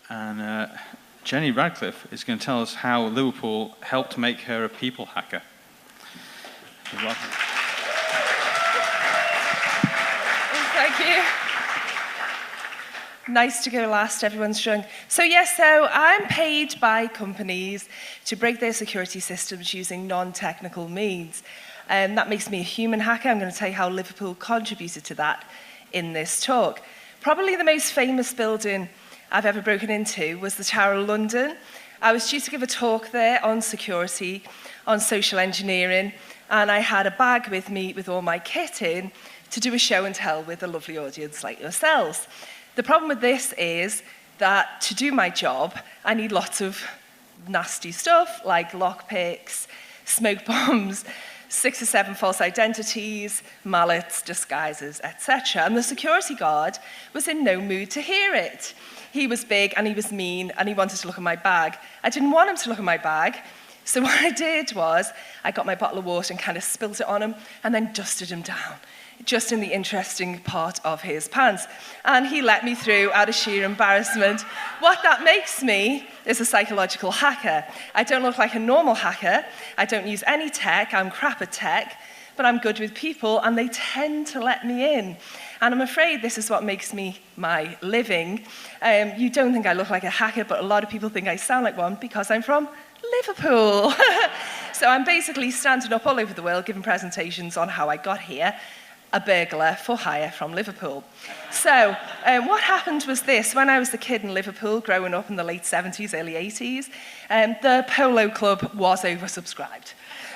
And Jenny Radcliffe is going to tell us how Liverpool helped make her a people hacker. You're welcome. Thank you. Nice to go last, everyone's drunk. So I'm paid by companies to break their security systems using non-technical means. That makes me a human hacker. I'm going to tell you how Liverpool contributed to that in this talk. Probably the most famous building I've ever broken into was the Tower of London. I was due to give a talk there on security, on social engineering, and I had a bag with me with all my kit in to do a show and tell with a lovely audience like yourselves. The problem with this is that to do my job, I need lots of nasty stuff like lockpicks, smoke bombs, 6 or 7 false identities, mallets, disguises, etc. And the security guard was in no mood to hear it. He was big and he was mean and he wanted to look at my bag. I didn't want him to look at my bag. So what I did was I got my bottle of water and kind of spilt it on him and then dusted him down, just in the interesting part of his pants. And he let me through out of sheer embarrassment. What that makes me is a psychological hacker. I don't look like a normal hacker. I don't use any tech. I'm crap at tech, but I'm good with people and they tend to let me in. And I'm afraid this is what makes me my living. You don't think I look like a hacker, but a lot of people think I sound like one because I'm from Liverpool. So I'm basically standing up all over the world giving presentations on how I got here, a burglar for hire from Liverpool. So what happened was this. When I was a kid in Liverpool, growing up in the late 70s, early 80s, the polo club was oversubscribed.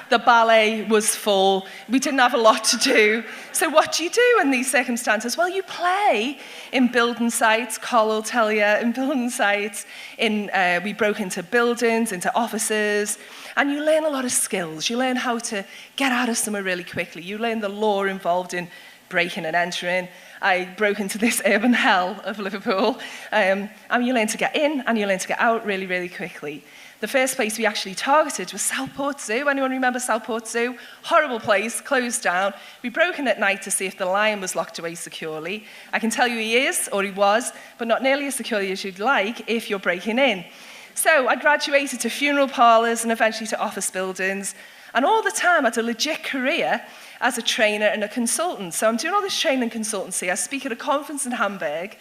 The ballet was full. We didn't have a lot to do. So what do you do in these circumstances? Well, you play in building sites. Col will tell you, in building sites. We broke into buildings, into offices, and you learn a lot of skills. You learn how to get out of somewhere really quickly. You learn the law involved in breaking and entering. I broke into this urban hell of Liverpool. And you learn to get in and you learn to get out really, really quickly. The first place we actually targeted was Southport Zoo. Anyone remember Southport Zoo? Horrible place, closed down. We broke in at night to see if the lion was locked away securely. I can tell you he is, or he was, but not nearly as securely as you'd like if you're breaking in. So I graduated to funeral parlours and eventually to office buildings. And all the time I had a legit career as a trainer and a consultant. So I'm doing all this training and consultancy. I speak at a conference in Hamburg.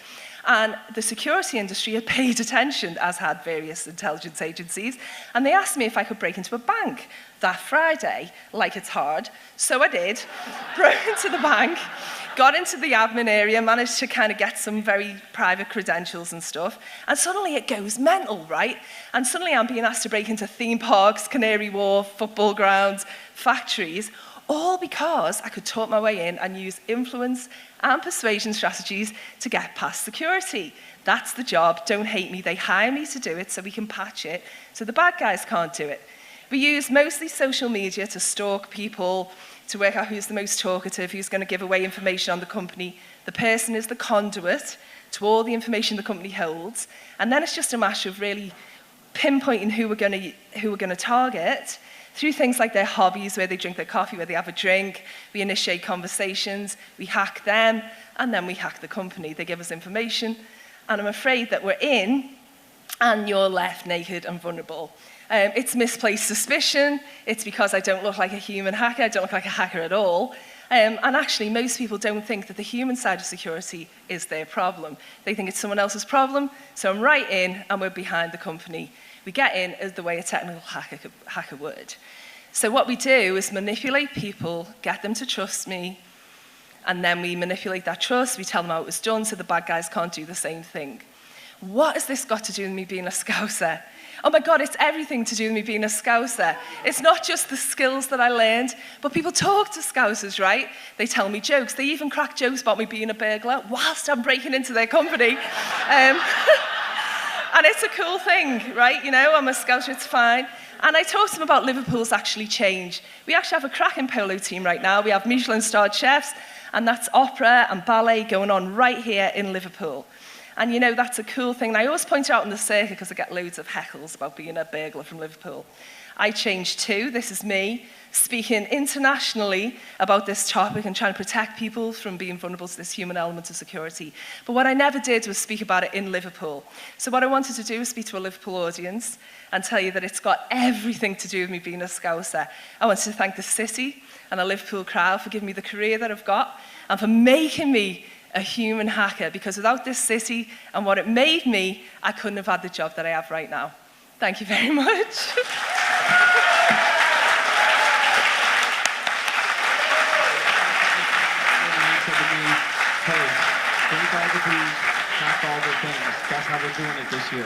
And the security industry had paid attention, as had various intelligence agencies, and they asked me if I could break into a bank that Friday, like it's hard. So I did, broke into the bank, got into the admin area, managed to kind of get some very private credentials and stuff, and suddenly it goes mental, right? And suddenly I'm being asked to break into theme parks, Canary Wharf, football grounds, factories, all because I could talk my way in and use influence and persuasion strategies to get past security. That's the job. Don't hate me. They hire me to do it so we can patch it so the bad guys can't do it. We use mostly social media to stalk people, to work out who's the most talkative, who's going to give away information on the company. The person is the conduit to all the information the company holds. And then it's just a matter of really pinpointing who we're going to target through things like their hobbies, where they drink their coffee, where they have a drink. We initiate conversations, we hack them, and then we hack the company. They give us information, and I'm afraid that we're in, and you're left naked and vulnerable. It's misplaced suspicion. It's because I don't look like a human hacker. I don't look like a hacker at all. And actually, most people don't think that the human side of security is their problem. They think it's someone else's problem, so I'm right in, and we're behind the company. We get in as the way a technical hacker would. So what we do is manipulate people, get them to trust me, and then we manipulate that trust. We tell them how it was done so the bad guys can't do the same thing. What has this got to do with me being a Scouser? Oh my God, it's everything to do with me being a Scouser. It's not just the skills that I learned, but people talk to Scousers, right? They tell me jokes. They even crack jokes about me being a burglar whilst I'm breaking into their company. And it's a cool thing, right? You know, I'm a Scouser, it's fine. And I talked to them about Liverpool's actually changed. We actually have a cracking polo team right now. We have Michelin-starred chefs, and that's opera and ballet going on right here in Liverpool. And you know, that's a cool thing. And I always point it out in the circuit because I get loads of heckles about being a burglar from Liverpool. I changed too. This is me speaking internationally about this topic and trying to protect people from being vulnerable to this human element of security. But what I never did was speak about it in Liverpool. So what I wanted to do was speak to a Liverpool audience and tell you that it's got everything to do with me being a Scouser. I wanted to thank the city and the Liverpool crowd for giving me the career that I've got and for making me a human hacker, because without this city and what it made me, I couldn't have had the job that I have right now. Thank you very much. Hey, 25 degrees, not all the things. That's how we're doing it this year.